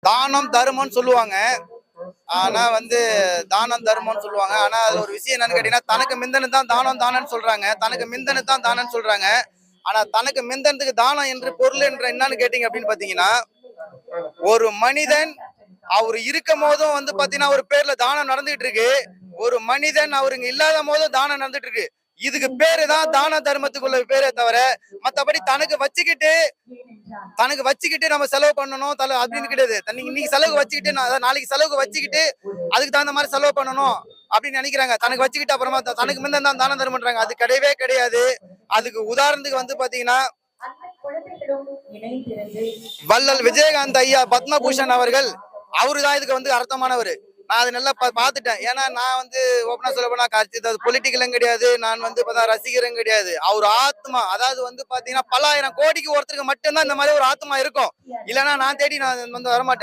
தானம் தர்மம்னு சொல்லுவாங்க. ஆனா வந்து தானம் தர்மம்னு சொல்லுவாங்க. ஆனா அது ஒரு விஷயம் என்னன்னு கேட்டீங்கன்னா, தனக்கு மிந்தனது தான் தானம் தானம்னு சொல்றாங்க. தனக்கு மிந்தனது தான் தானம்னு சொல்றாங்க. ஆனா தனக்கு மிந்தனதுக்கு தானம் என்று பொருள் என்ற என்னன்னு கேட்டீங்க அப்படின்னு பாத்தீங்கன்னா, ஒரு மனிதன் அவர் இருக்கும் போதும் வந்து பாத்தீங்கன்னா ஒரு பேர்ல தானம் நடந்துட்டு இருக்கு. ஒரு மனிதன் அவருங்க இல்லாத போதும் தானம் நடந்துட்டு இருக்கு. இதுக்கு பேரு தான் தான தர்மத்துக்குள்ள பேரே தவிர, மத்தபடி தனக்கு வச்சுக்கிட்டு நம்ம செலவு பண்ணணும் அப்படின்னு கிடையாது. இன்னைக்கு செலவு வச்சுக்கிட்டு நாளைக்கு செலவுக்கு வச்சுக்கிட்டு அதுக்கு தகுந்த மாதிரி செலவு பண்ணணும் அப்படின்னு நினைக்கிறாங்க. தனக்கு வச்சுக்கிட்டு அப்புறமா தனக்கு முன்ன தான் தானம் தர்மம்ன்றாங்க. அது கிடையவே கிடையாது. அதுக்கு உதாரணத்துக்கு வந்து பாத்தீங்கன்னா, வள்ளல் விஜயகாந்த் ஐயா பத்மபூஷன் அவர்கள் அவருதான் இதுக்கு வந்து அர்த்தமானவர். நான் அது நல்லா பாத்துட்டேன். ஏன்னா நான் வந்து ஓப்பனா சொல்ல போனா பொலிட்டிக்கலும் கிடையாது. நான் வந்து ரசிகரும் கிடையாது. அவர் ஆத்மா, அதாவது வந்து பாத்தீங்கன்னா பல ஆயிரம் கோடிக்கு ஒருத்தருக்கு மட்டும்தான் இந்த மாதிரி ஒரு ஆத்மா இருக்கும். இல்லைன்னா நான் தேடி நான் வந்து வரமாட்டேன்.